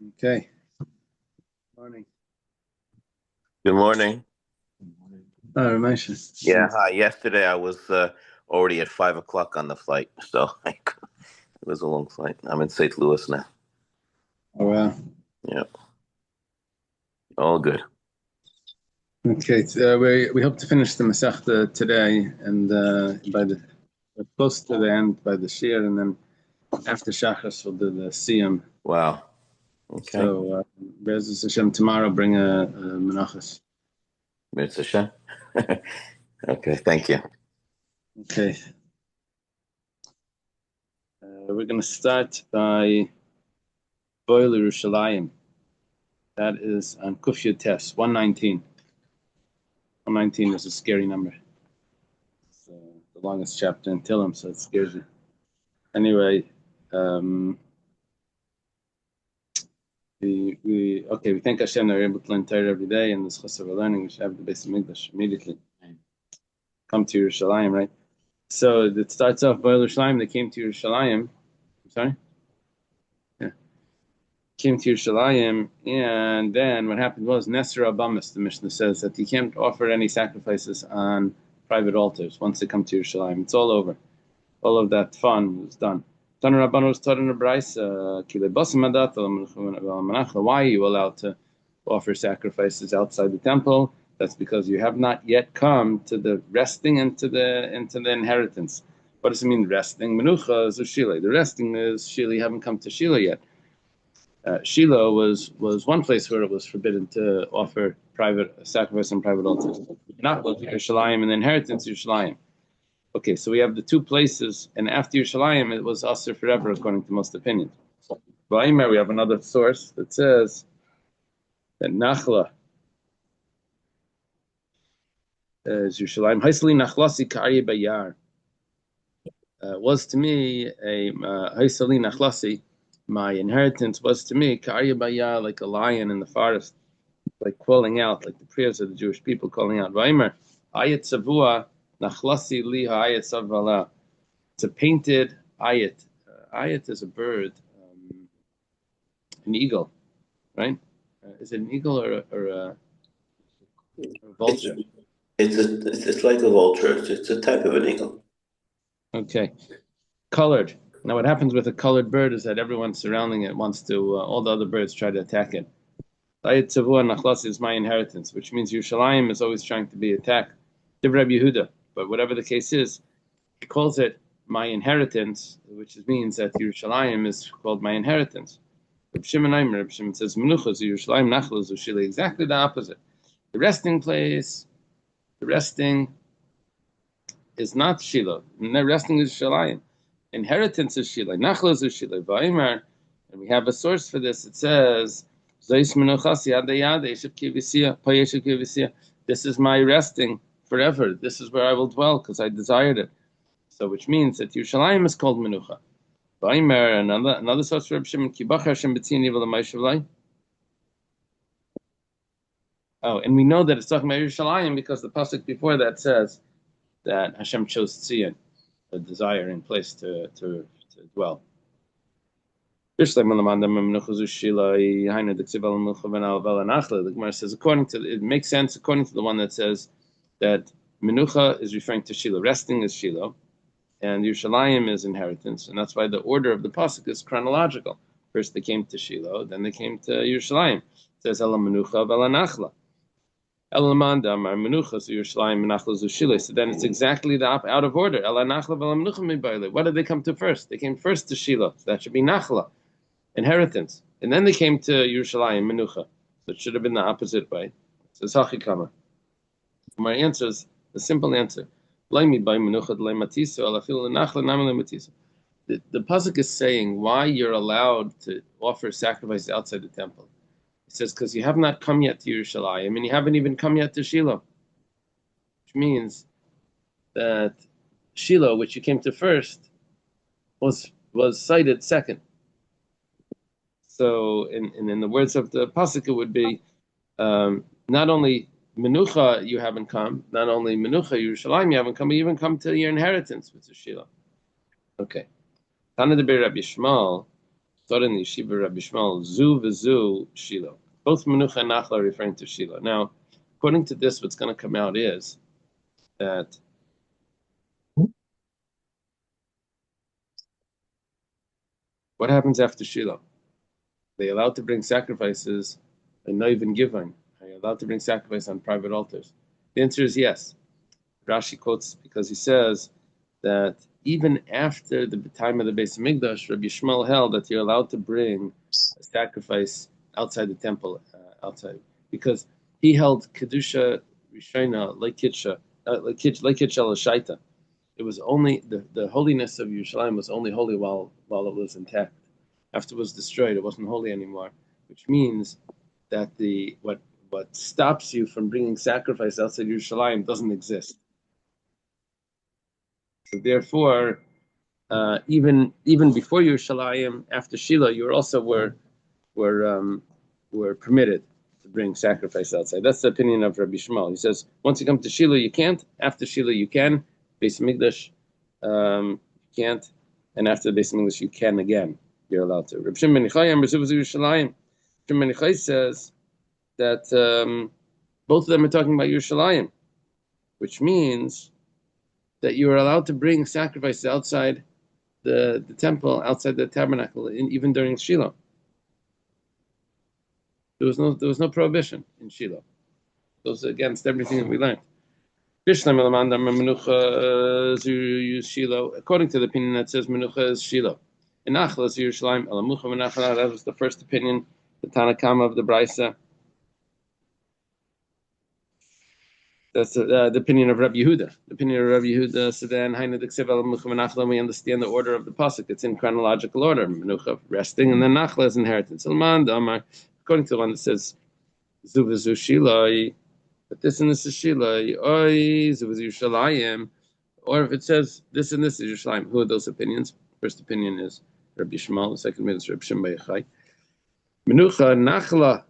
Okay. Morning. Good morning. Ramesh. Yeah, hi. Yesterday I was already at 5 o'clock on the flight, so it was a long flight. I'm in St. Louis now. Oh, wow. Yeah, all good. Okay. We hope to finish the Masechta today, and by the we're close to the end by the Shir, and then after Shachas we'll do the Siyam. Wow. Okay. So, Be'ezus Hashem, tomorrow bring a Menachos. Mitzvah Hashem. Okay, thank you. Okay. We're going to start by Boil Yerushalayim. That is on Kufya Tes 119. 119 is a scary number. It's the longest chapter in Tillim, so it scares you. Anyway, we thank Hashem that we're able to learn Torah every day, and this chassav we're learning, we should have the base of English immediately. Come to Yerushalayim, right? So it starts off by Yerushalayim. They came to Yerushalayim. I'm sorry? Yeah. Came to Yerushalayim, and then what happened was Nesser Abamis, the Mishnah says that you can't offer any sacrifices on private altars once they come to Yerushalayim. It's all over. All of that fun was done. Why are you allowed to offer sacrifices outside the temple? That's because you have not yet come to the resting and to the inheritance. What does it mean resting? Menucha is Shila. The resting is Shila. You haven't come to Shila yet. Shiloh was one place where it was forbidden to offer private sacrifice on private altars. Not Yerushalayim and the inheritance Yerushalayim. Okay, so we have the two places, and after Yerushalayim, it was Asr forever, according to most opinions. We have another source that says that Nachla is Yerushalayim. Haisli Nachlasi Kari Bayar was to me a Haisli Nachlasi. My inheritance was to me Kari Bayar, like a lion in the forest, like calling out, like the prayers of the Jewish people calling out. Vaimer Ayat Savua. Nachlasi li ha'ayat savala. It's a painted ayat. Ayat is a bird, an eagle, right? Is it an eagle or a vulture? It's like a vulture. It's a type of an eagle. Okay, colored. Now, what happens with a colored bird is that everyone surrounding it wants to. All the other birds try to attack it. Ayat savua nachlasi is my inheritance, which means Yerushalayim is always trying to be attacked. Divrei Rabbi Yehuda. But whatever the case is, he calls it my inheritance, which means that Yerushalayim is called my inheritance. Reb Shimon says, Menuchas, Yerushalayim, Nachlas, Ushili, exactly the opposite. The resting place, the resting is not Shiloh. The resting is Yerushalayim. Inheritance is Shiloh. Nachlas is Shiloh. Va'imar, and we have a source for this. It says, This is my resting forever. This is where I will dwell because I desired it. So, which means that Yerushalayim is called Menucha. Another source for Reb Shimon. Oh, and we know that it's talking about Yerushalayim because the pasuk before that says that Hashem chose Tzion, a desiring place to dwell. The Gemara says, it makes sense according to the one that says that Menucha is referring to Shiloh, resting is Shiloh, and Yerushalayim is inheritance, and that's why the order of the pasuk is chronological. First they came to Shiloh, then they came to Yerushalayim. It says Ela Menucha v'Ela Nachla. Ela Mandam are Menucha, so Yerushalayim Menachla zu Shiloh. So then it's exactly the out of order. Ela Nachla v'Ela Menucha mibayle. What did they come to first? They came first to Shiloh. So that should be Nachla, inheritance, and then they came to Yerushalayim Menucha. So it should have been the opposite way. So Zachikama. My answer is the simple answer. The pasuk is saying why you're allowed to offer sacrifices outside the temple. It says because you have not come yet to Yerushalayim and you haven't even come yet to Shiloh, which means that Shiloh, which you came to first, was cited second. So, in the words of the pasuk, it would be not only Menucha you haven't come, not only Menucha Yerushalayim you haven't come, but you even come to your inheritance, which is Shiloh. Okay. Tana de Rabbi Shmuel Torin Yeshiva Rabbi Shmuel, Zu v'Zu Shiloh. Both Menucha and Nachla are referring to Shiloh. Now, according to this, what's going to come out is that what happens after Shiloh? They allowed to bring sacrifices and not even given. Are you allowed to bring sacrifice on private altars? The answer is yes. Rashi quotes because he says that even after the time of the Beis Hamikdash, Rabbi Shmuel held that you're allowed to bring a sacrifice outside the temple, outside, because he held kedusha rishona like kitcha l'shaita. It was only the holiness of Yerushalayim was only holy while it was intact. After it was destroyed, it wasn't holy anymore, which means that what stops you from bringing sacrifice outside Yerushalayim doesn't exist. So therefore, even before Yerushalayim, after Shiloh, you also were permitted to bring sacrifice outside. That's the opinion of Rabbi Shmuel. He says once you come to Shiloh, you can't. After Shiloh, you can. Beis Hamikdash, you can't, and after Beis Hamikdash, you can again. You're allowed to. Rabbi Shimon ben Yochai Yerushalayim. Shimon ben Yochai says that both of them are talking about Yerushalayim, which means that you are allowed to bring sacrifices outside the temple, outside the tabernacle, even during Shiloh. There was no prohibition in Shiloh. Those are against everything that we learned. According to the opinion that says Menucha is Shiloh. In Nachla is Yerushalayim, that was the first opinion, the Tanakama of the Brisa. That's the opinion of Rabbi Yehuda. The opinion of Rabbi Yehuda. So then, we understand the order of the pasuk. It's in chronological order. Menucha, resting, and then Nachla is inheritance. According to the one that says Zu v'Zu Shiloh, but this and this is Shiloh, Zu v'Zu Yerushalayim, or if it says this and this is Yerushalayim. Who are those opinions? First opinion is Rabbi Shmuel. The second opinion is Rabbi Shimon ben Yochai. Menucha Nachla.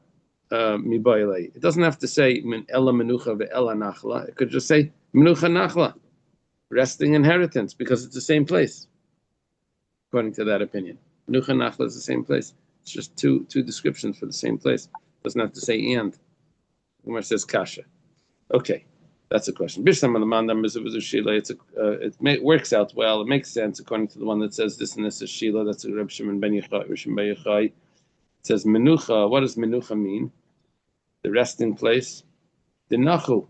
It doesn't have to say ella menucha ve'ella nachla. It could just say menucha nachla, resting inheritance, because it's the same place. According to that opinion, menucha nachla is the same place. It's just two descriptions for the same place. It doesn't have to say and. Umar says kasha. Okay, that's a question. It works out well. It makes sense according to the one that says this and this is Shiloh. That's a Reb Shimon ben Yochai. It says menucha. What does menucha mean? The resting place. The nachu.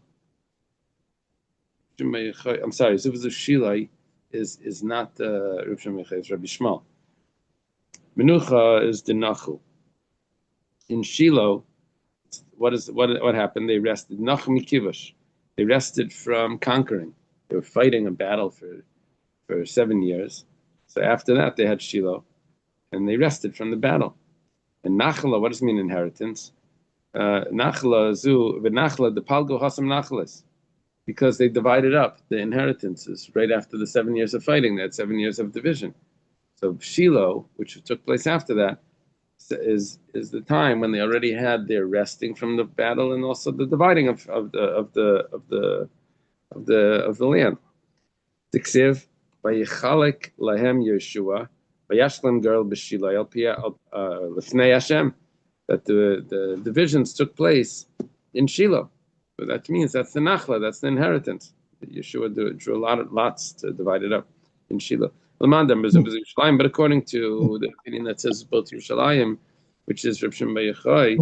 I'm sorry. Zuvazu Shiloh is not Reb Shimon ben Yochai. It's Rabbi Shmuel. Menucha is the nachu. In Shiloh, what happened? They rested. Nachu mikivash. They rested from conquering. They were fighting a battle for 7 years. So after that, they had Shiloh, and they rested from the battle. And nachla, what does it mean inheritance? Nachla zu v'nachla the palgo hasam nachlas, because they divided up the inheritances right after the 7 years of fighting. They had 7 years of division. So Shiloh, which took place after that, is the time when they already had their resting from the battle and also the dividing of the land. Tiksiv vayichalek lahem Yeshua vayashlam girl b'Shiloh al pia lefnei Hashem. That the divisions took place in Shiloh. So that means that's the nachla, that's the inheritance. Yeshua drew lots to divide it up in Shiloh. But according to the opinion that says both Yerushalayim, which is Reb Shimon ben Yochai,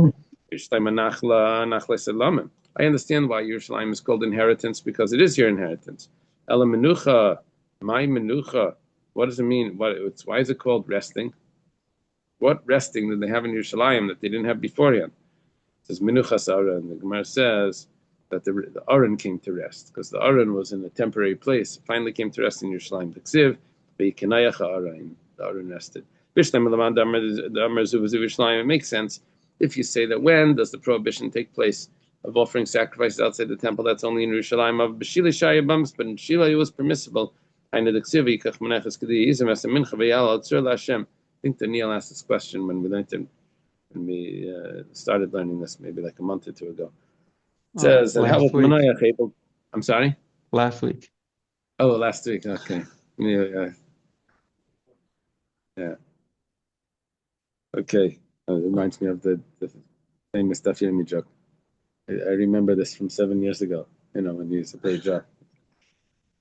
I understand why Yerushalayim is called inheritance, because it is your inheritance. Ela menucha, my menucha. What does it mean? Why is it called resting? What resting did they have in Yerushalayim that they didn't have beforehand? It says Menuchas Aron. The Gemara says that the Aron came to rest, because the Aron was in a temporary place. It finally came to rest in Yerushalayim. The Ksiv, the Aron rested. It makes sense if you say that when does the prohibition take place of offering sacrifices outside the temple? That's only in Yerushalayim. But in Shiloh it was permissible. I think Daniel asked this question when we started learning this, maybe like a month or two ago. It says, I'm sorry? Last week. Oh, last week. Okay. Yeah. Okay, it reminds me of the famous Daf Yomi joke. I remember this from 7 years ago. When you used to play joke.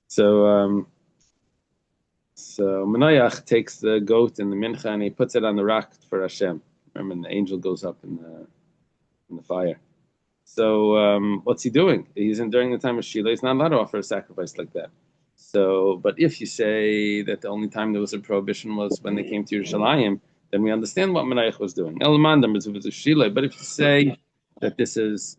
So Menayach takes the goat in the mincha and he puts it on the rock for Hashem. Remember, and the angel goes up in the fire. So what's he doing? He's in during the time of Shiloh. He's not allowed to offer a sacrifice like that. So, but if you say that the only time there was a prohibition was when they came to Yerushalayim, then we understand what Menayach was doing. But if you say that this is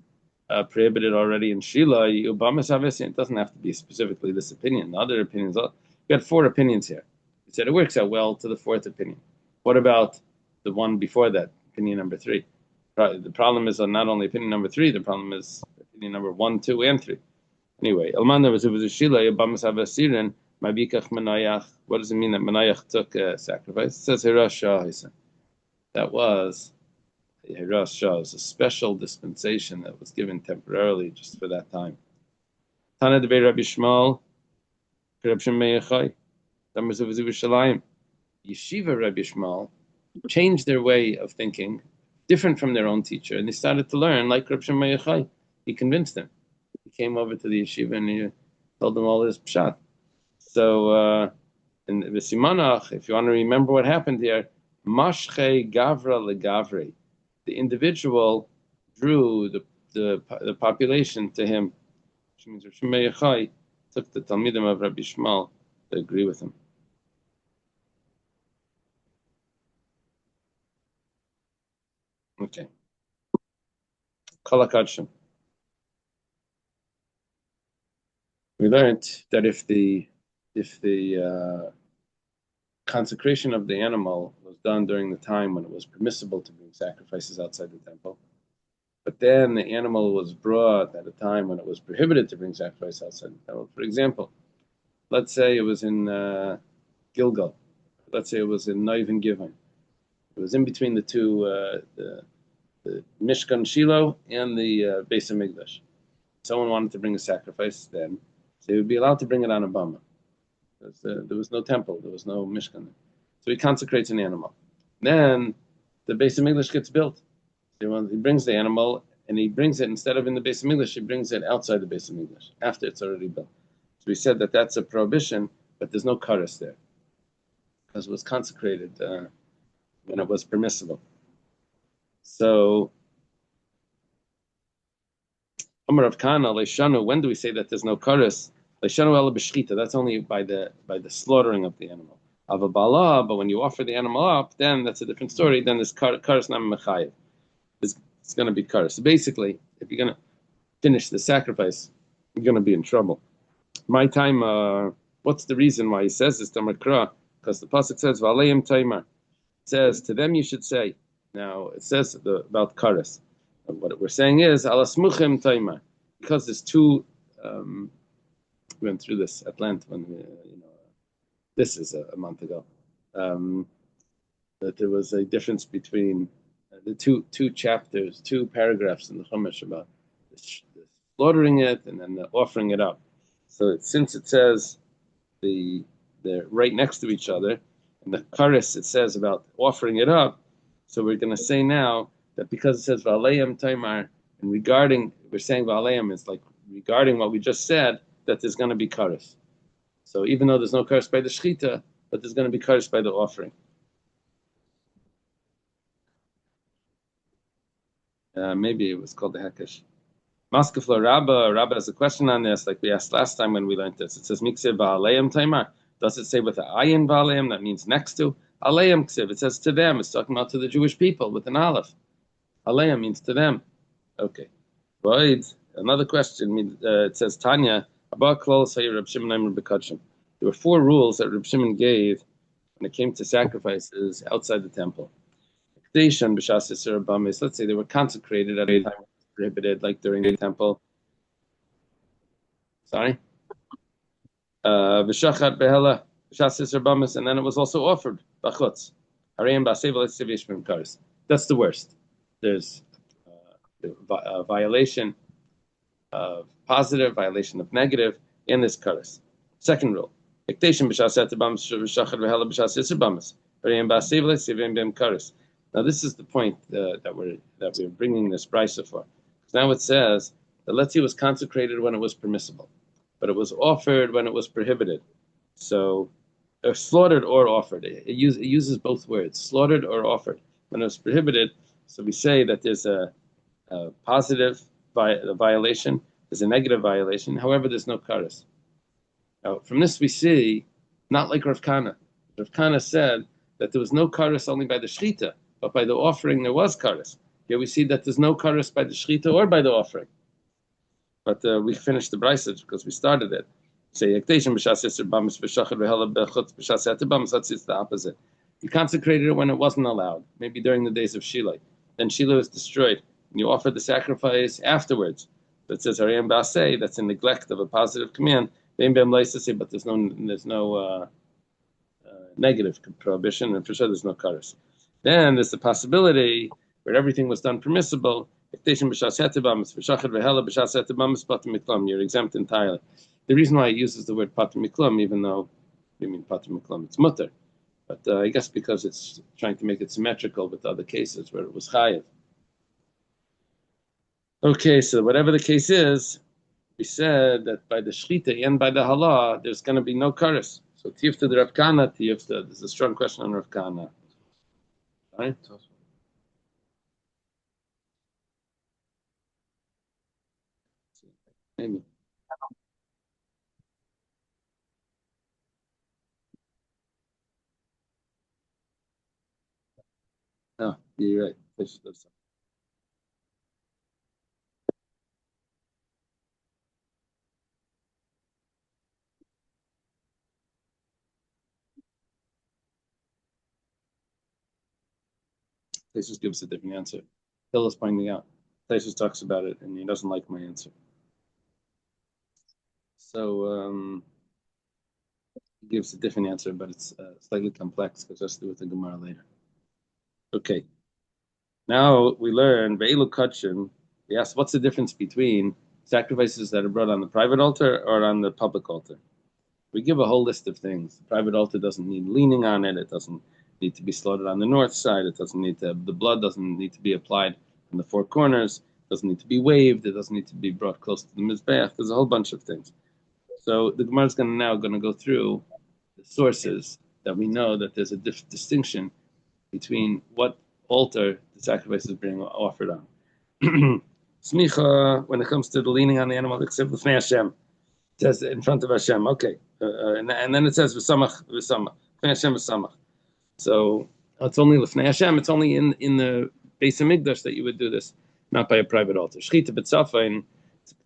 prohibited already in Shiloh, it doesn't have to be specifically this opinion. The other opinions, we had 4 opinions here. He said it works out well to the 4th opinion. What about the one before that, opinion number 3? The problem is not only opinion number 3, the problem is opinion number 1, 2, and 3. Anyway, Elman was a Shila, Bamas Havasirin, Mabikach Menayach. What does it mean that Menayach took a sacrifice? It says Hirash Shah. That was Hirash Shah. It was a special dispensation that was given temporarily just for that time. Tana Debei Rabbi Shmuel, Reb Shem Meichai, Tamas of Yerushalayim. Yeshiva Rabbi Shmuel changed their way of thinking, different from their own teacher, and they started to learn like Reb Shem Meichai. He convinced them. He came over to the yeshiva and he told them all his pshat. So in the Simanach, if you want to remember what happened here, Mashche Gavra Legavre, the individual drew the population to him, which means Rav Shimei Yochai took the Talmidim of Rabbi Shmuel to agree with him. Okay. Kol HaKadoshim. We learned that if the consecration of the animal was done during the time when it was permissible to bring sacrifices outside the temple, but then the animal was brought at a time when it was prohibited to bring sacrifice outside the temple. For example, let's say it was in Gilgal. Let's say it was in Noiv and Givon. It was in between the two, the Mishkan Shiloh and the Beis HaMikdash. Someone wanted to bring a sacrifice then. They would be allowed to bring it on a bama. Because there was no temple, there was no Mishkan. So he consecrates an animal. Then the Beis HaMikdash gets built. So he brings the animal and he brings it, instead of in the Beis HaMikdash, he brings it outside the Beis HaMikdash, after it's already built. So we said that that's a prohibition, but there's no kares there. Because it was consecrated when it was permissible. So Amar Rav Kana, Leishanu, when do we say that there's no kares? Leishanu ela b'shchita, that's only by the slaughtering of the animal. Avabala, but when you offer the animal up, then that's a different story. Then this kares nam mechayev. It's going to be kares. So basically, if you're going to finish the sacrifice, you're going to be in trouble. My time, what's the reason why he says this to Makra? Because the pasuk says v'aleim taimar. It says to them you should say. Now it says about kares. What we're saying is alasmuchem taimar, because there's two. We went through this at length when this is a month ago. That there was a difference between the two chapters, 2 paragraphs in the Chumash about the slaughtering it and then the offering it up. So since it says they're right next to each other, and the kares it says about offering it up, so we're going to say now that because it says v'aleim taimar, and we're saying v'aleim is like regarding what we just said, that there's going to be kares. So even though there's no kares by the shechita, but there's going to be kares by the offering. Maybe it was called the hekesh. Maskefla Rabba has a question on this, like we asked last time when we learned this. It says miksev v'aleim taimar. Does it say with the ayin v'aleim? That means next to. Aleim ksev. It says to them. It's talking about to the Jewish people with an aleph. Aleim means to them. Okay. Right. Another question. It says Tanya. There were 4 rules that Reb Shimon gave when it came to sacrifices outside the temple. Let's say they were consecrated at a time prohibited, like during the temple. Sorry. V'shachat behela b'shas bamis, and then it was also offered b'chutz. That's the worst. There's a violation of positive, violation of negative in this kares. Second rule. Now this is the point that we're bringing this brisa for. Now it says the letzi was consecrated when it was permissible, but it was offered when it was prohibited. So, slaughtered or offered. It uses both words, slaughtered or offered. When it was prohibited, so we say that there's a positive violation, there's a negative violation. However, there's no kares. Now, from this we see, not like Rav Kana. Rav Kana said that there was no kares only by the shechita, but by the offering there was kares. Here we see that there's no kares by the shechita or by the offering. But we finished the brisa because we started it. Say it's the opposite. You consecrated it when it wasn't allowed, maybe during the days of Shiloh. Then Shiloh is destroyed, and you offer the sacrifice afterwards. That says Hariyam Basei, that's a neglect of a positive command. But there's no negative prohibition, and for sure there's no kares. Then there's the possibility where everything was done permissible. You're exempt entirely. The reason why it uses the word patur miklum, even though you mean patur miklum, it's mutter, but I guess because it's trying to make it symmetrical with other cases where it was chayiv. Okay, so whatever the case is, we said that by the shechita and by the halah, there's going to be no kares. So tifta the Rav Kana, tifta. There's a strong question on Rav Kana. Right? Maybe. No, you're right. Taisus gives a different answer. Hill is pointing out. Taisus talks about it, and he doesn't like my answer. So he gives a different answer, but it's slightly complex because let's do it with the Gemara later. Okay. Now we learn Ve'elu Kachin. We ask, what's the difference between sacrifices that are brought on the private altar or on the public altar? We give a whole list of things. The private altar doesn't need leaning on it. It doesn't need to be slaughtered on the north side. It doesn't need to. The blood doesn't need to be applied in the four corners. It doesn't need to be waved. It doesn't need to be brought close to the mizbeach. There's a whole bunch of things. So the Gemara is now going to go through the sources that we know that there's a distinction between what altar the sacrifice is being offered on. Smicha, when it comes to the leaning on the animal, except l'fnei Hashem, it says in front of Hashem. Okay, and then it says v'samach, l'fnei Hashem v'samach. So it's only l'fnei Hashem. It's only in the Beis Hamikdash that you would do this, not by a private altar. Shechita b'tzafain,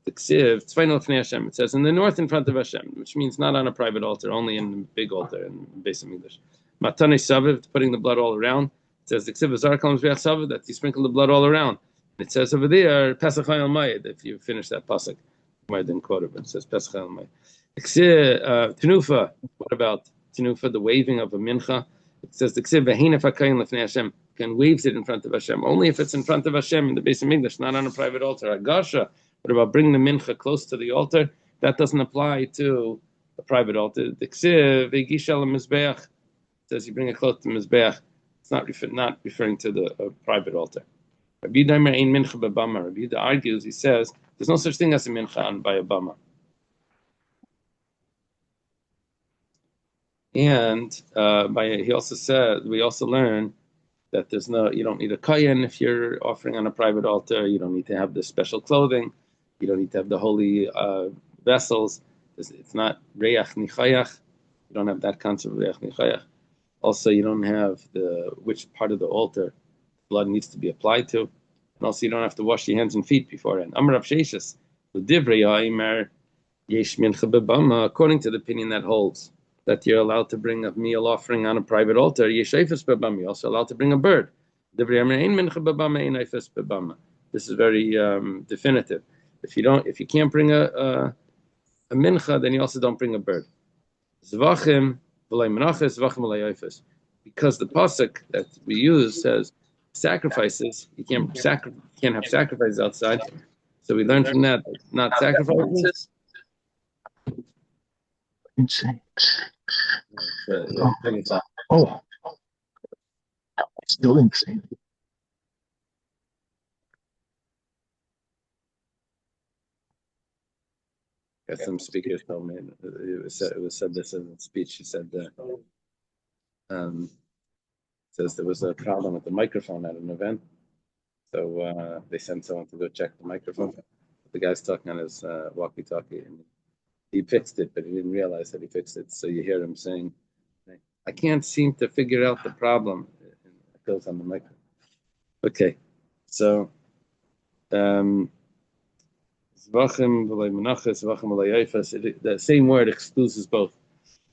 the ksiv, tzvayin l'fnei Hashem. It says in the north in front of Hashem, which means not on a private altar, only in the big altar in Beis Hamikdash. Matane saviv, putting the blood all around. It says the ksiv azar kalam zviach saviv, that you sprinkle the blood all around. It says over there Pesach Hayal Mayid. If you finish that pasuk, I didn't quote it, but it says Pesach Hayal Mayid. Tenufa. What about tenufa? The waving of a mincha. It says the ksiv v'heina fakayin l'fnei Hashem. Can waves it in front of Hashem only if it's in front of Hashem in the Beis Hamikdash, not on a private altar. Agasha. What about bringing the mincha close to the altar? That doesn't apply to a private altar. The ksiv v'gisha l'mizbeach says you bring it close to the mizbeach. It's not referring to the private altar. Rabbi Yehuda argues, he says, there's no such thing as a mincha by a bama. And he also said, we also learn that you don't need a kohen if you're offering on a private altar. You don't need to have the special clothing. You don't need to have the holy vessels. It's not reach nichayach. You don't have that concept of reach nichayach. Also, you don't have which part of the altar blood needs to be applied to. And also, you don't have to wash your hands and feet beforehand. Amar Rav Sheshes, according to the opinion that holds that you're allowed to bring a meal offering on a private altar, you're also allowed to bring a bird. This is very definitive. If you can't bring a mincha, then you also don't bring a bird. Zavachim because the pasuk that we use says sacrifices, you can't have sacrifices outside. So we learn from that not sacrifices. Still insane. Got some speakers told me it was said this in a speech. He said says there was a problem with the microphone at an event, so they sent someone to go check the microphone. The guy's talking on his walkie-talkie, and he fixed it, but he didn't realize that he fixed it. So you hear him saying, "I can't seem to figure out the problem." It goes on the microphone. Okay, so. The same word excludes both.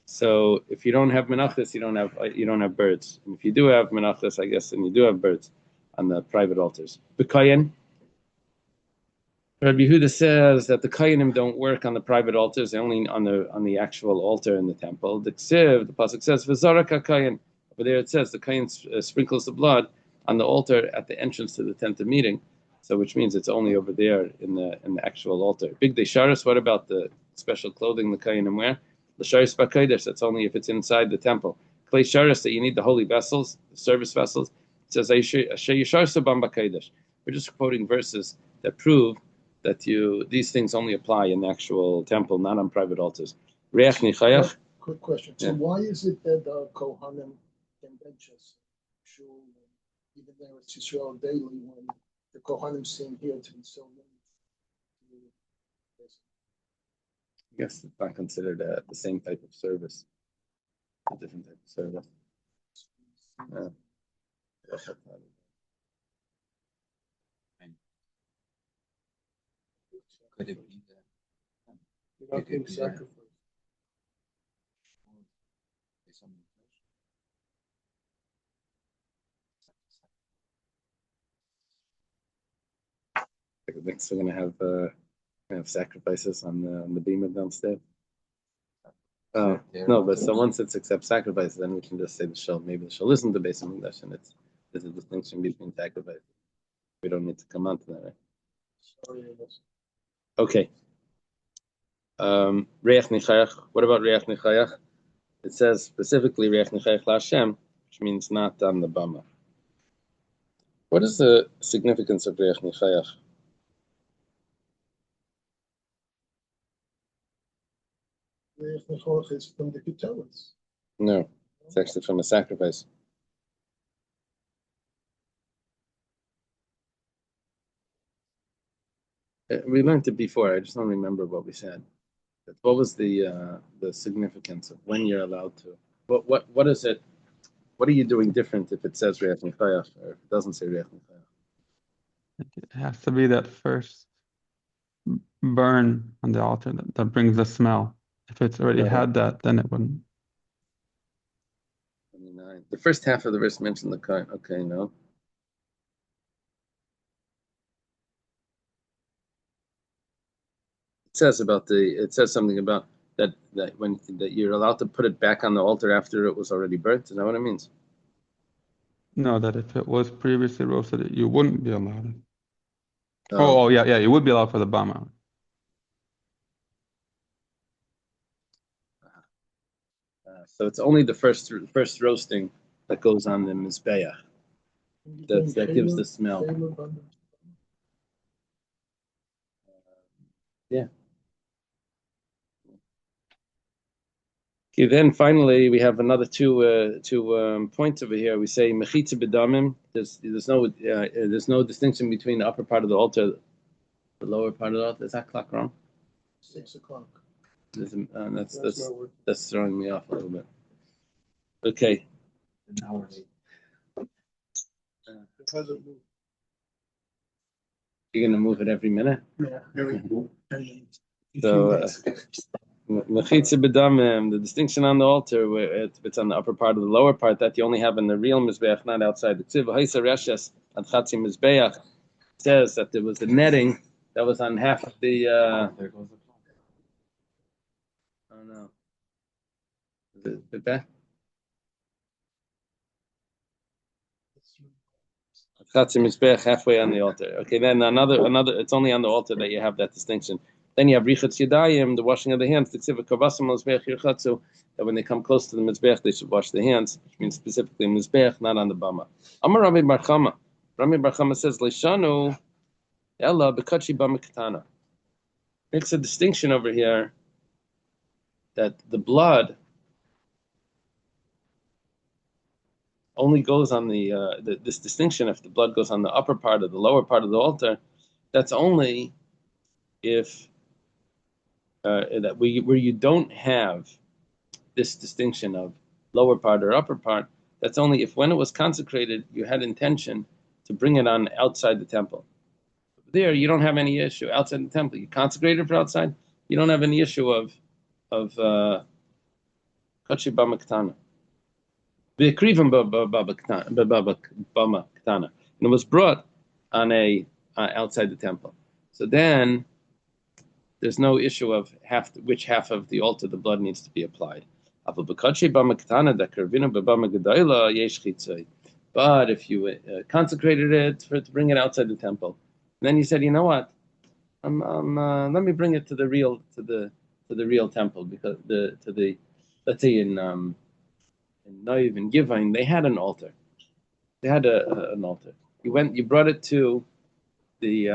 So if you don't have menachos, you don't have birds. And if you do have menachos, I guess then you do have birds on the private altars. B'kayin, Rabbi Yehuda says that the kayanim don't work on the private altars; they're only on the actual altar in the temple. The pasuk says v'zarak kayin. Over there it says the kayin sprinkles the blood on the altar at the entrance to the tent of meeting. So which means it's only over there in the actual altar. Big Desharis, what about the special clothing the kayanim wear? The sharis b'kodesh, that's only if it's inside the temple. Klei sharis, that you need the holy vessels, the service vessels. It says asher yishar sabam b'kodesh. We're just quoting verses that prove that these things only apply in the actual temple, not on private altars. Reach nichayach. Quick question. So why is it that Kohanim can bench us, even though it's Israel daily, when the Kohanim seem here to be so limited? I guess it's not considered the same type of service. A different type of service. Could it be that? You're not being sacrificed. Next, we're gonna have sacrifices on the bema downstairs. Oh no, but so once it's accept sacrifices, then we can just say maybe the shul listen to Beis Hamikdash, and there's a distinction between sacrifices. We don't need to come on to that, right? Okay. Reach nichayach. What about reach nichayach? It says specifically reach nichayach laHashem, which means not on the bama. What is the significance of reach nichayach? Is from the Ketelis. No, it's actually from a sacrifice. We learned it before. I just don't remember what we said. What was the significance of when you're allowed to? What is it? What are you doing different if it says reach nichayach or if it doesn't say reach nichayach? It has to be that first burn on the altar that brings the smell. If it's already had that, then it wouldn't. 29. The first half of the verse mentioned the kain. Okay, no. It says something about that you're allowed to put it back on the altar after it was already burnt. Is that what it means? No, that if it was previously roasted, you wouldn't be allowed it. Oh, yeah, you would be allowed for the bama. So it's only the first roasting that goes on the mizbeach that gives the smell. Yeah. Okay. Then finally, we have another two points over here. We say mechitza b'damim. There's no distinction between the upper part of the altar, the lower part of the altar. Is that clock wrong? 6 o'clock. That's throwing me off a little bit. Okay. An hour late. You're gonna move it every minute. Yeah, very cool. So mechitza b'damim, the distinction on the altar, where it's on the upper part of the lower part, that you only have in the real mizbeach, not outside the tziv. Ha'isa reshes ad chatzi mizbeach says that there was a netting that was on half of the. There goes the clock. Oh no. Is it back? Chatzi mizbeach halfway on the altar. Okay, then another. It's only on the altar that you have that distinction. Then you have richatz yadayim, the washing of the hands. That when they come close to the mizbech, they should wash their hands, which means specifically mizbech, not on the bama. Amar Rami Bar Chama. Rami Bar Chama says, Leishanu ella bekachi bama katana. Makes a distinction over here that the blood only goes on this distinction if the blood goes on the upper part or the lower part of the altar. That's only if where you don't have this distinction of lower part or upper part. That's only if when it was consecrated you had intention to bring it on outside the temple. There you don't have any issue outside the temple. You consecrated for outside. You don't have any issue of kachi bama katana. V'krivim bama katana, and it was brought on a outside the temple. So then there's no issue of which half of the altar the blood needs to be applied. But if you consecrated it to bring it outside the temple, and then you said, you know what, let me bring it to the real temple, because let's say in Noiv and Givain they had an altar. They had an altar. You brought it to the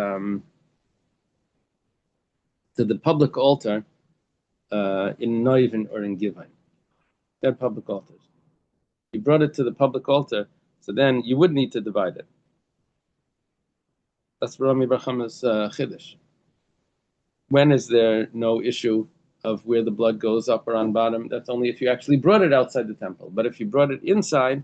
public altar in Noiv or in Givain. They had public altars. You brought it to the public altar, so then you would need to divide it. That's Rami Bar Chama's chiddush. When is there no issue of where the blood goes up or on bottom? That's only if you actually brought it outside the temple. But if you brought it inside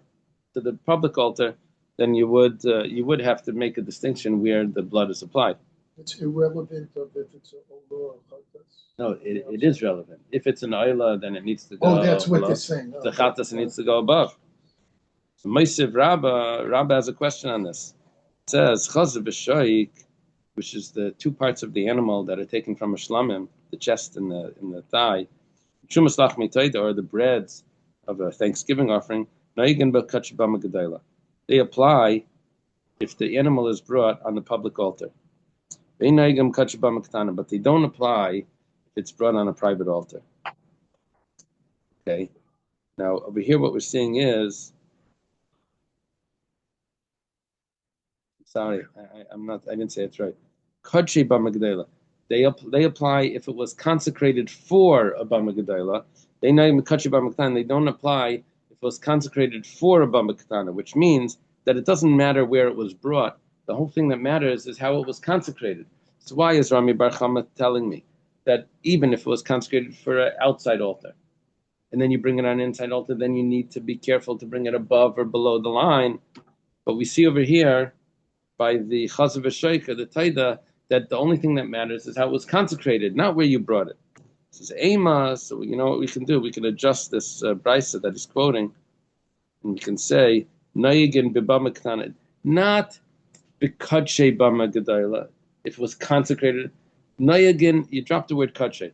to the public altar, then you would have to make a distinction where the blood is applied. It's irrelevant of if it's an olah or chatas. No, it is relevant. If it's an oila, then it needs to go. Oh, that's what below. they're saying. The chatas, it needs to go above. So Maseches Rabba has a question on this. It says chazav b'shoik, which is the two parts of the animal that are taken from a shlamim, the chest and the thigh, shumas lachmi toida, or the breads of a Thanksgiving offering. Naigen b'kachi bama gedayla. They apply if the animal is brought on the public altar. But they don't apply if it's brought on a private altar. Okay. Now over here, what we're seeing is, sorry, I didn't say it's right. Kachi bama gedayla. They apply if it was consecrated for a bama gedayla. They don't apply if it was consecrated for a bama katana, which means that it doesn't matter where it was brought. The whole thing that matters is how it was consecrated. So why is Rami Bar Chama telling me that even if it was consecrated for an outside altar, and then you bring it on an inside altar, then you need to be careful to bring it above or below the line? But we see over here by the chazav v'shoika, the taida, that the only thing that matters is how it was consecrated, not where you brought it. This is Ema, so you know what we can do? We can adjust this brisa that he's quoting, and we can say, Nayigin b'bama katana, not b'kadshe bama gedayla. If it was consecrated, Nayigin, you drop the word kadshe,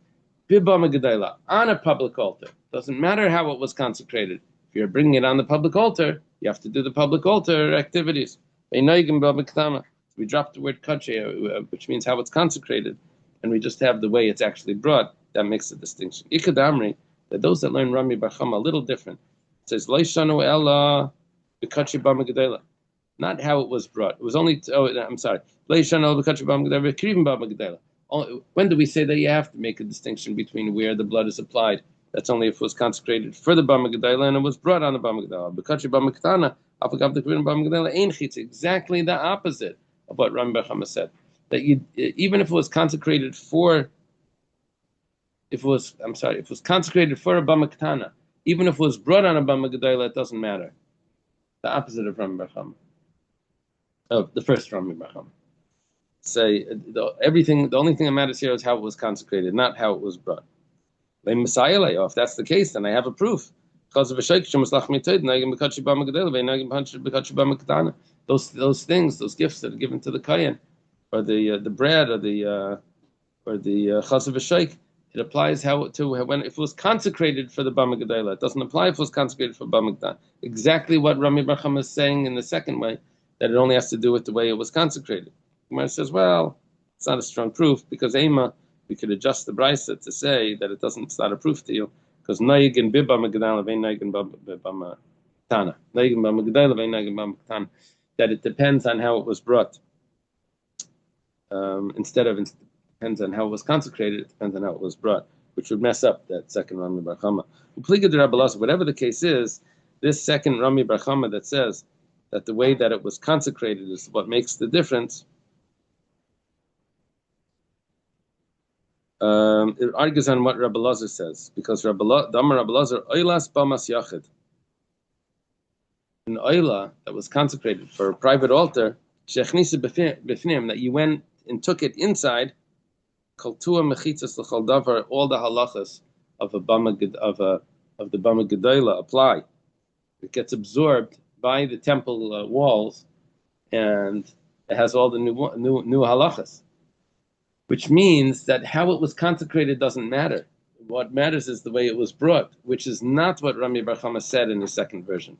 b'bama gedayla, on a public altar. Doesn't matter how it was consecrated. If you're bringing it on the public altar, you have to do the public altar activities. Nayigin b'bama katana. We drop the word kadshe, which means how it's consecrated, and we just have the way it's actually brought. That makes a distinction. Ikad Amri, that those that learn Rami Bar Chama a little different. It says, Leishanu ella b'kachi bama gedayla. Not how it was brought. It was only, Leishanu ella b'kachi bama gedayla, v'krivim bama gedayla. When do we say that you have to make a distinction between where the blood is applied? That's only if it was consecrated for the bama gedayla and it was brought on the bama gedayla. B'kachi bama katana, afagav the krivim bama gedayla, ein chitz. Exactly the opposite of what Rami Bar Chama said. That even if it was consecrated for, if it was consecrated for a bama katana, even if it was brought on a bama gedayla, it doesn't matter. The opposite of Rami Bar Chama. Of the first Rami Bar Chama. Say the only thing that matters here is how it was consecrated, not how it was brought. If that's the case, then I have a proof. Those things, those gifts that are given to the kohen, or the bread, or the chazav v'shoik, it applies when if it was consecrated for the bama gedayla. It doesn't apply if it was consecrated for bama gedayla. Exactly what Rami Bar Chama is saying in the second way, that it only has to do with the way it was consecrated. Gemara says, well, it's not a strong proof because Ema, we could adjust the brisa to say that it's not a proof to you, because noig and bibba magdala vein noig and bibba matana, noig and bibba magdala vein noig and bibba matana, that it depends on how it was brought. Instead of it depends on how it was consecrated, it depends on how it was brought, which would mess up that second Rami Bar Chama. Whatever the case is, this second Rami Bar Chama that says that the way that it was consecrated is what makes the difference. It argues on what Rabbi Lazar says, because Rabbi Lazar oilas bamas yachid, an oila that was consecrated for a private altar, shechnisa b'fnim, that you went and took it inside, kaltua mechitzas l'chal davar, all the halachas of the bama gedola apply. It gets absorbed by the temple walls, and it has all the new halachas. Which means that how it was consecrated doesn't matter. What matters is the way it was brought, which is not what Rami Bar Chama said in his second version.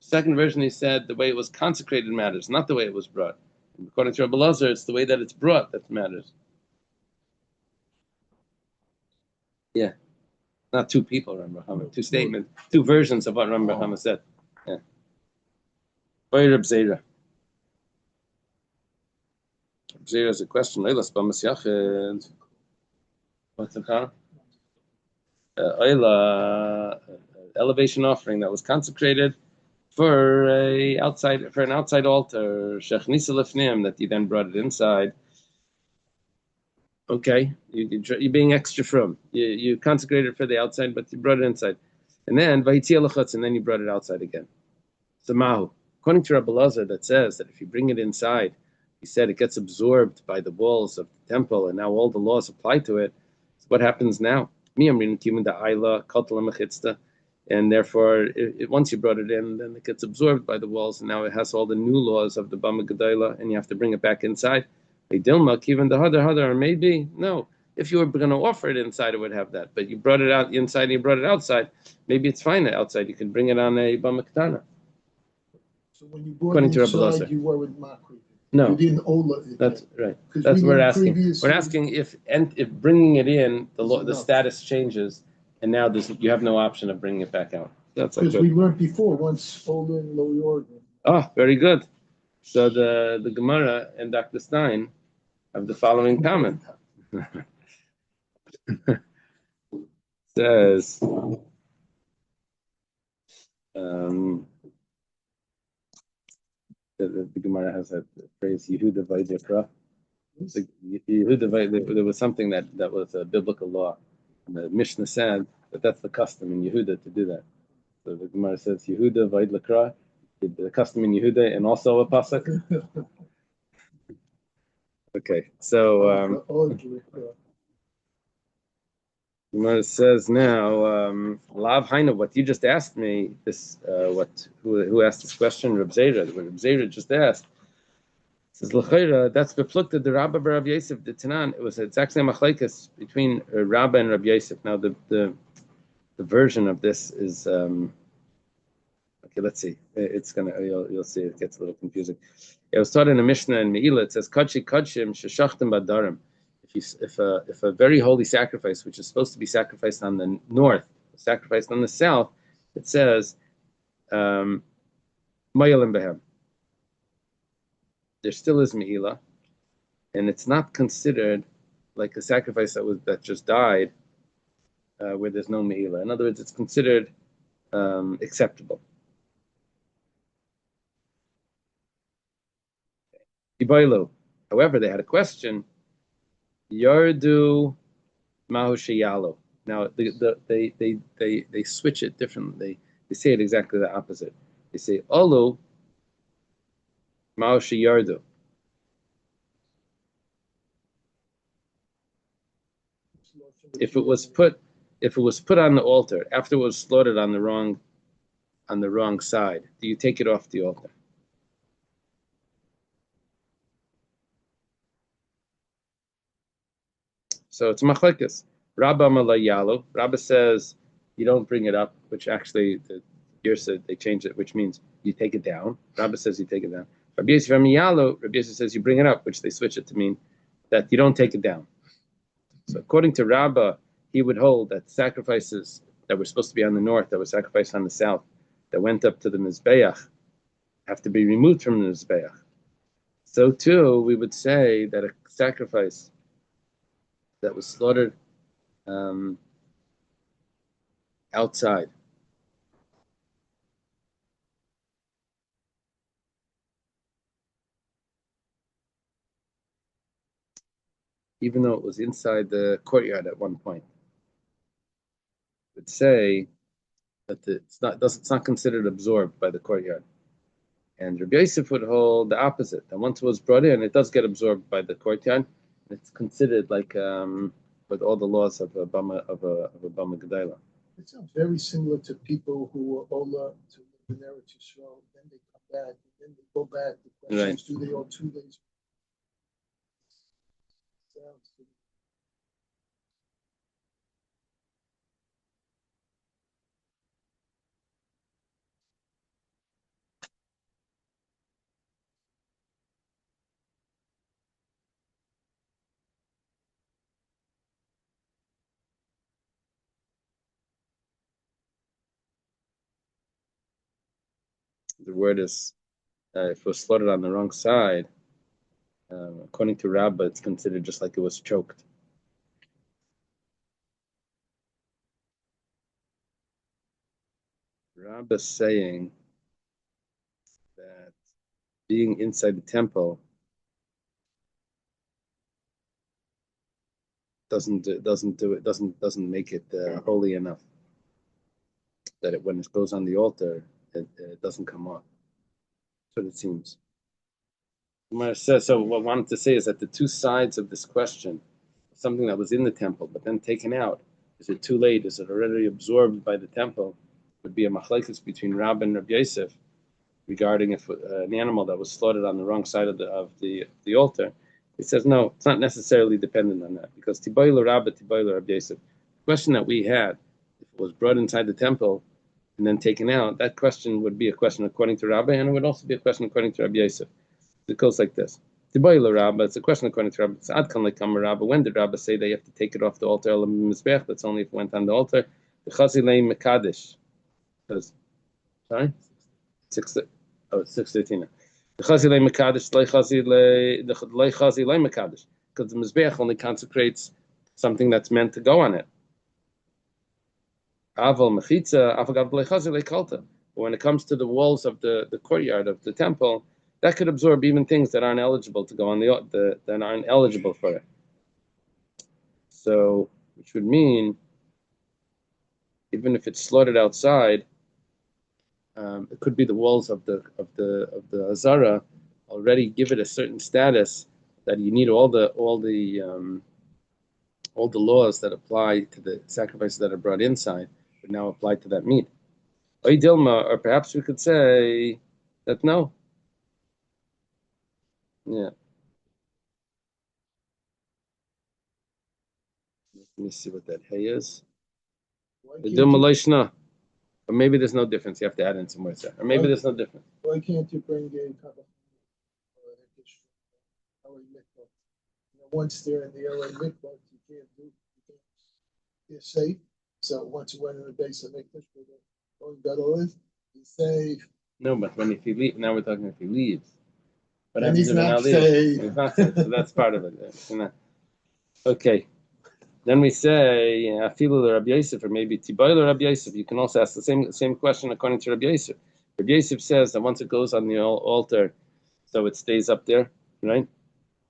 Second version, he said the way it was consecrated matters, not the way it was brought. And according to Rabbi Lazar, it's the way that it's brought that matters. Yeah, not two people, Rami Bar Chama, two statements, two versions of what Rami Bar Chama said. Yeah. Boy, Reb Zera. There's a question. What's it called? Elevation offering that was consecrated for an outside altar, that you then brought it inside. Okay, you're being extra from. You consecrated it for the outside, but you brought it inside, and then you brought it outside again. So mahu, according to Rabbi Lazar, that says that if you bring it inside, he said it gets absorbed by the walls of the temple, and now all the laws apply to it. So what happens now? And therefore, once you brought it in, then it gets absorbed by the walls, and now it has all the new laws of the Bama Gedola, and you have to bring it back inside. Or maybe, no. If you were going to offer it inside, it would have that. But you brought it out inside, and you brought it outside. Maybe it's fine outside. You can bring it on a Bama Ketana. So when you brought it inside, you were with Makri. No, you didn't ola it. That's right. That's what we're asking. We're asking if bringing it in, the status changes, and now you have no option of bringing it back out. That's because we learned before once ola in low order. Oh, very good. So the Gemara and Dr. Stein have the following comment. Says. The Gemara has that phrase Yehuda Vaidikra. There was something that was a biblical law. And the Mishnah said that that's the custom in Yehuda to do that. So the Gemara says Yehuda Vaidikra, the custom in Yehuda, and also a pasuk. Okay, so Gemara says now, Lav Haina, what you just asked me, who asked this question? Reb Zera. What Reb Zera just asked. Says L'chayra, that's beflukta the Rabba Rav Yosef the Tanan. It's actually a machlekes between Rabba and Rav Yosef. Now the version of this is okay. Let's see. You'll see it gets a little confusing. It was taught in a Mishnah in Meila. It says Kachi Kachim Sheshachtim Badarim. If a very holy sacrifice, which is supposed to be sacrificed on the north, sacrificed on the south, it says Mayalim Behem. There still is Me'ilah, and it's not considered like a sacrifice that just died, where there's no Me'ilah. In other words, it's considered acceptable. Ibaylo. However, they had a question. Yardu Mahushiyalo. Now they switch it differently. They say it exactly the opposite. They say Olu Mahushiyardu. If it was put on the altar after it was slaughtered on the wrong side, do you take it off the altar? So it's machlekes. Rabba malayalo. Rabba says you don't bring it up, which actually the Yersa they changed it, which means you take it down. Rabba says you take it down. Rabbi Yosef says you bring it up, which they switch it to mean that you don't take it down. So according to Rabbah, he would hold that sacrifices that were supposed to be on the north, that were sacrificed on the south, that went up to the Mizbeach, have to be removed from the Mizbeach. So too, we would say that a sacrifice that was slaughtered outside, even though it was inside the courtyard at one point, would say that it's not considered absorbed by the courtyard. And Rabbi Yosef would hold the opposite. That once it was brought in, it does get absorbed by the courtyard. It's considered like with all the laws of a bama gedayla. It sounds very similar to people who were Ola to live in Eretz Yisrael, then they come back, and then they go back. The question is, do they all 2 days? Sounds The word is, if it was slaughtered on the wrong side, according to Rabbah, it's considered just like it was choked. Rabbah is saying that being inside the temple doesn't make it holy enough. That when it goes on the altar, it doesn't come off. That's what it seems. So what I wanted to say is that the two sides of this question, something that was in the temple but then taken out, is it too late? Is it already absorbed by the temple? Would be a machlekes between Rabbah and Rabbi Yosef regarding if an animal that was slaughtered on the wrong side of the altar. He says no, it's not necessarily dependent on that, because tiboilu Rabbah, tiboilu Rabbi Yosef. The question that we had, if it was brought inside the temple and then taken out, that question would be a question according to Rabbah, and it would also be a question according to Rabbi Yosef. It goes like this. Tiboilu Rabbah, it's a question according to Rabbah. It's adkan lekam Rabbah. When did Rabbah say that you have to take it off the altar? That's only if it went on the altar. The chazilei mekadesh. Sorry? 6:13. The chazilei mekadesh, lei chazilei mekadesh. Because the mizbeach only consecrates something that's meant to go on it. Aval mechitza, afagav lei chazilei kalta. But when it comes to the walls of the courtyard of the temple, that could absorb even things that aren't eligible to go on that aren't eligible for it. So, which would mean, even if it's slaughtered outside, it could be the walls of the Azara already give it a certain status that you need all the laws that apply to the sacrifices that are brought inside would now apply to that meat. Or perhaps we could say that no. Yeah. Let me see what that hay is. Or maybe there's no difference. You have to add in some words there. Or maybe there's no difference. Why can't you bring in once they're in the LA mikvah, you're safe. So once you went in the base of mikvah, all you got to live, you're safe. No, but if he leaves, now we're talking if he leaves. But and he's not safe. He's not safe, so that's part of it. Okay. Then we say afilu Rabbi Yosef, or maybe tiboilu Rabbi Yosef. You can also ask the same question according to Rabbi Yosef. Rabbi Yosef says that once it goes on the altar, so it stays up there, right?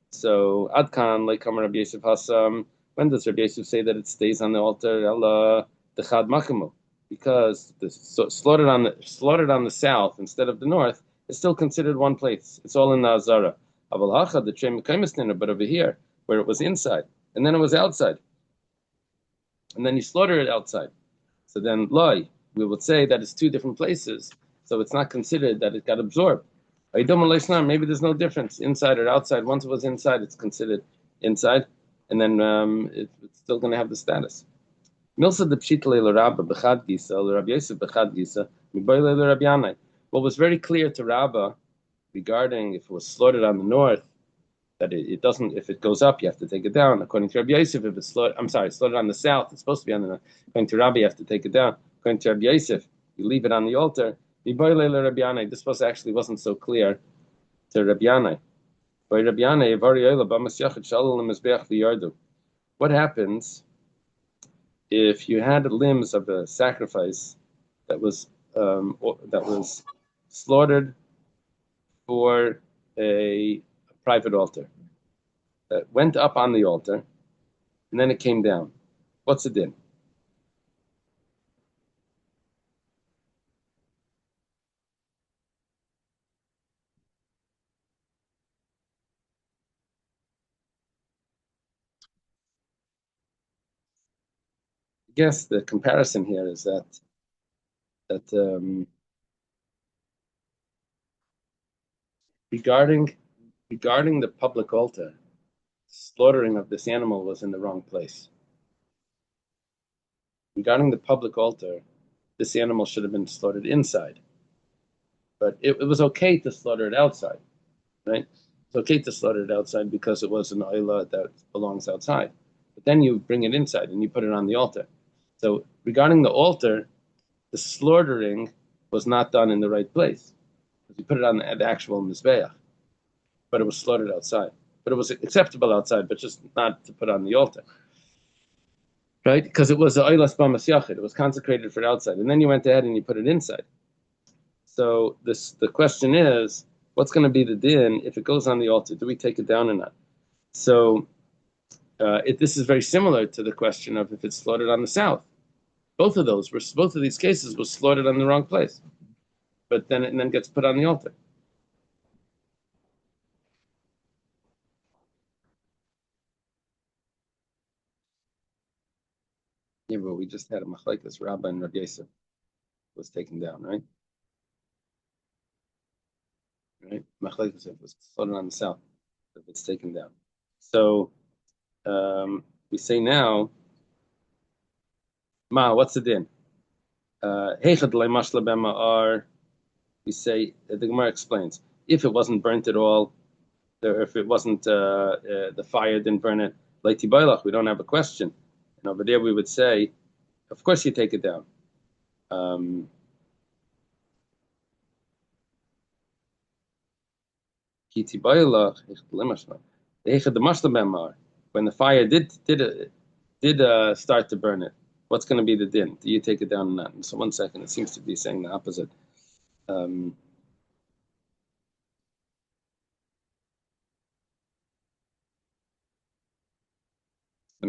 So adkan lekam Rabbi Yosef hasam. When does Rabbi Yosef say that it stays on the altar? Allah dechad makamu, because slaughtered on the south instead of the north is still considered one place. It's all in the Azara. Aval hacha the trei mekaymis dinner, but over here where it was inside and then it was outside. And then you slaughter it outside. So then, we would say that it's two different places. So it's not considered that it got absorbed. Maybe there's no difference, inside or outside. Once it was inside, it's considered inside. And then it's still going to have the status. What was very clear to Rabbah regarding if it was slaughtered on the north that it doesn't. If it goes up, you have to take it down. According to Rabbi Yosef, if it's slaughtered on the south, it's supposed to be on the. According to Rabbi, you have to take it down. According to Rabbi Yosef, you leave it on the altar. This supposed actually wasn't so clear to Rabbi Yanai. What happens if you had limbs of a sacrifice that was slaughtered for a private altar, that went up on the altar, and then it came down? What's the din? I guess the comparison here is that regarding the public altar, slaughtering of this animal was in the wrong place. Regarding the public altar, this animal should have been slaughtered inside, but it was okay to slaughter it outside, right? It's okay to slaughter it outside because it was an oila that belongs outside. But then you bring it inside and you put it on the altar. So regarding the altar, the slaughtering was not done in the right place. You put it on the actual mizbeach, but it was slaughtered outside. But it was acceptable outside, but just not to put on the altar, right? Because it was oilas b'mas yachid. It was consecrated for outside, and then you went ahead and you put it inside. So the question is, what's going to be the din if it goes on the altar? Do we take it down or not? So this is very similar to the question of if it's slaughtered on the south. Both of these cases was slaughtered on the wrong place, but then gets put on the altar. Yeah, but we just had a machlekes Rabba and Rabbi Yosef was taken down, right? Right, machlekes was slaughtered on the south, if it's taken down. So we say now, what's the din? We say, the Gemara explains, if it wasn't burnt at all, or if it wasn't, the fire didn't burn it, like tibaylach, we don't have a question. And over there we would say, of course you take it down. When the fire did start to burn it, what's going to be the din? Do you take it down or not? And so 1 second, it seems to be saying the opposite. Let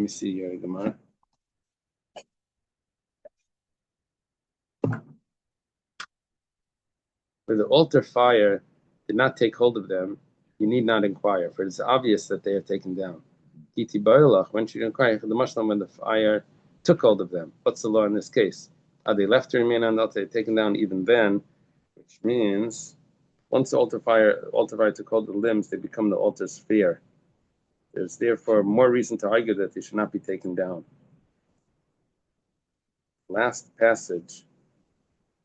me see your Gemara. Where the altar fire did not take hold of them, you need not inquire, for it is obvious that they are taken down. When should you inquire? When the fire took hold of them. What's the law in this case? Are they left to remain on the altar, taken down even then? Which means once the altar fire took hold of the limbs, they become the altar's sphere. There's therefore more reason to argue that they should not be taken down. Last passage,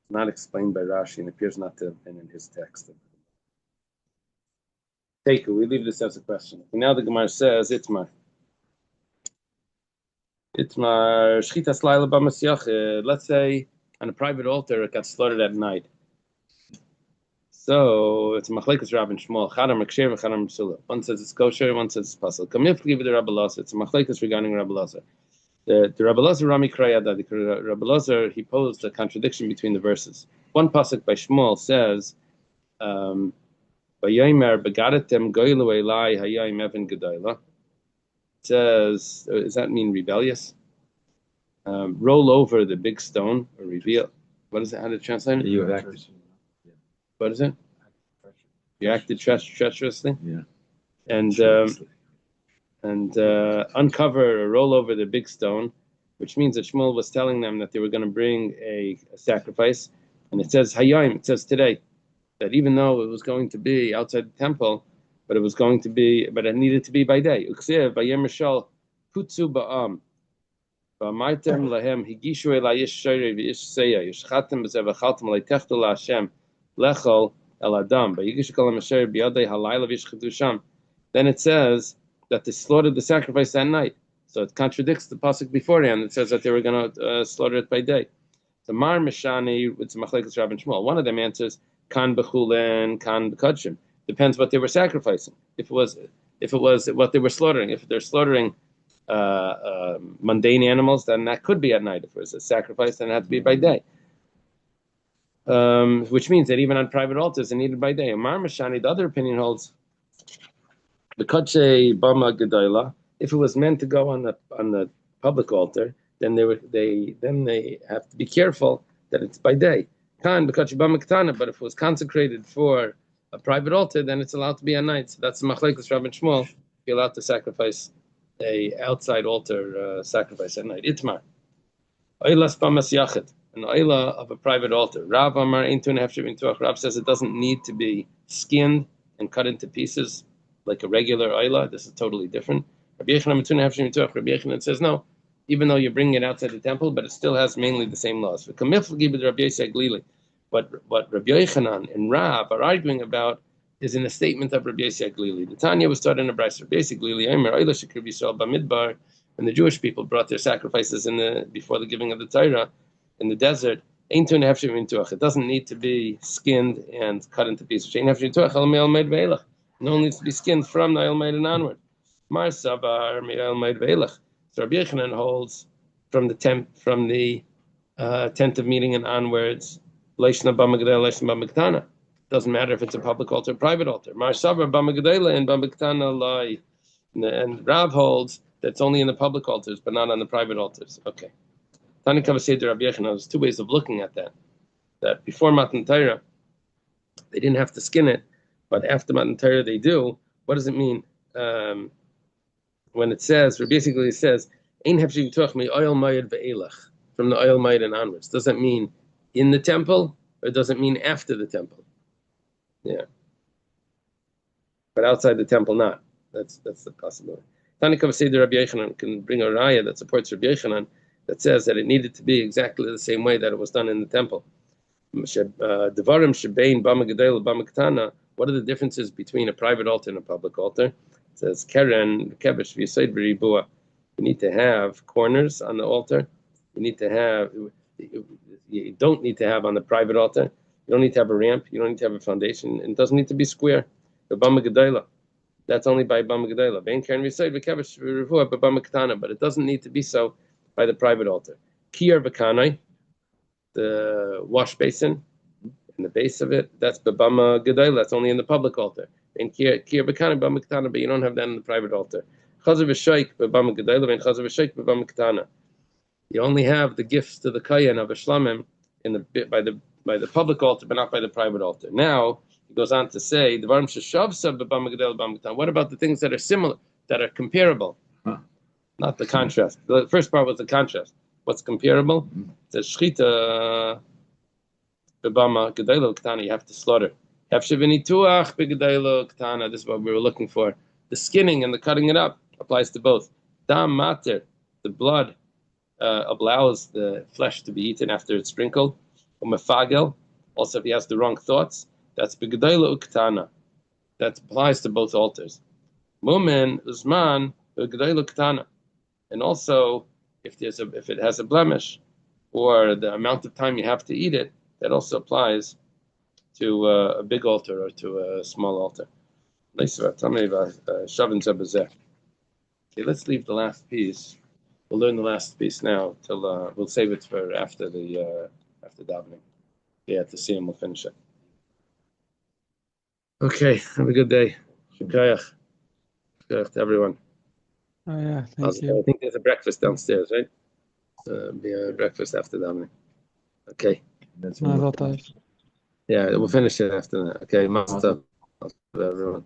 not explained by Rashi, and appears not to have been in his text. Take it. We leave this as a question. And now the Gemara says, Itmar, Shchitas Laila B'mas Yachid. Let's say on a private altar it got slaughtered at night. So it's a machlekes Rav and Shmuel. Chadam Reksher v'Chadam Psula. One says it's kosher, one says it's pasul. Kamifli v'the Rabbi Lazar. It's a machlekes regarding Rabbi Lazar. The Rabbi Lazar Rami Krayada. The Rabbi Lazar, he posed a contradiction between the verses. One pasuk by Shmuel says, "Vayomer begadatem goylu elai hayayim even gedayla." Says, does that mean rebellious? Roll over the big stone or reveal. What is it? How to translate it? You acted. What is it? You acted treacherously. Yeah. And uncover or roll over the big stone, which means that Shmuel was telling them that they were going to bring a sacrifice. And it says hayayim. It says today that even though it was going to be outside the temple, but it needed to be by day. Uksiv vayem shal putzu ba'am. V'amartem lahem higishu elay ish shorei v'ish seya yishchatem b'zeh v'chaltem leitechtu la'Hashem lechol el adam v'yigishu kol ha'masher b'yadei halayla v'yishchatu sham. then it says that they slaughtered the sacrifice that night. So it contradicts the pasuk beforehand. It says that they were going to slaughter it by day. The Mar Mishani, it's Machlekes Rav and Shmuel. One of them answers kan b'chulen, kan b'kadshim. Depends what they were sacrificing. If it was what they were slaughtering. If they're slaughtering mundane animals, then that could be at night. If it was a sacrifice, then it had to be by day. Which means that even on private altars, it needed by day. Mar Mishani, the other opinion holds the kadshe bama gedayla. If it was meant to go on the public altar, then they have to be careful that it's by day. But if it was consecrated for a private altar, then it's allowed to be at night. So that's the Machlekes Rav and Shmuel. You're allowed to sacrifice a outside altar sacrifice at night. Itmar. Oilas bamas yachid, an oila of a private altar. Rav Amar ein tu nefesh v'nituach. Rav says it doesn't need to be skinned and cut into pieces like a regular oila. This is totally different. Rabbi Yechanan says no, even though you're bringing it outside the temple, but it still has mainly the same laws. What Rabbi Yechanan and Rav are arguing about is in a statement of Rabbi Yossi Glili. The Tanya was taught in a brayso. Rabbi Yossi Glili, when the Jewish people brought their sacrifices before the giving of the Torah in the desert, it doesn't need to be skinned and cut into pieces. No one needs to be skinned from the Elmaid and onward. Mar Sabar Me'el Maid Veilach. So Rabbi Yechanan holds from the tent of meeting and onwards. Leishna Bamagadela, Leishna Bamagatana. Doesn't matter if it's a public altar or private altar. Mar Sabar Bamagadela and Bamagatana lie. And Rav holds that's only in the public altars, but not on the private altars. Okay. Tani Kavaseder Rabbi Yechanan. There's two ways of looking at that. That before Matan Torah, they didn't have to skin it, but after Matan Torah they do. What does it mean? When it says, basically it says, "Ein hefshim tuach mi oil mayed ve'elach," from the oil mayed and onwards. Does that mean in the temple, or does it mean after the temple? Yeah, but outside the temple, not. That's the possibility. Tanikav Seder Rabbi Yechanan can bring a raya that supports Rabbi Yechanan that says that it needed to be exactly the same way that it was done in the temple. Devarim shebein bama gedel bama ketana. What are the differences between a private altar and a public altar? It says keren kebesh v'yisoid b'ribua. You need to have corners on the altar. You don't need to have on the private altar. You don't need to have a ramp. You don't need to have a foundation. It doesn't need to be square. The bama gedela. That's only by bama gedela. Vein keren v'yisoid v'kebesh v'ribua b'bama ketana. But it doesn't need to be so by the private altar. Kiyar v'kanai, the wash basin, in the base of it, that's b'bama gedela. That's only in the public altar. And kiyar v'kanai b'bama ketana, but you don't have that in the private altar. Chazav v'shoik b'bama gedela, and chazav v'shoik b'bama ketana. You only have the gifts to the kayan of a shlamim by the public altar, but not by the private altar. Now he goes on to say, what about the things that are similar, that are comparable? Not the contrast. The first part was the contrast. What's comparable? It says shchita b'bama gedelo ketana. You have to slaughter. This is what we were looking for. The skinning and the cutting it up applies to both. Dam mater, the blood allows the flesh to be eaten after it's sprinkled. Umefagel, also if he has the wrong thoughts, that's b'gedelo ketana. That applies to both altars. Mumen uzman b'gedelo ketana. And also, if it has a blemish, or the amount of time you have to eat it, that also applies to a big altar or to a small altar. Okay, let's leave the last piece. We'll learn the last piece now till we'll save it for after davening. Yeah, to see him, we'll finish it. Okay, have a good day. Shukayach. Shukayach to everyone. Oh yeah, thank you. I think there's a breakfast downstairs, right? Be a breakfast after davening. Okay. Mazel tov. Yeah, we'll finish it after that. Okay, mazel tov to everyone.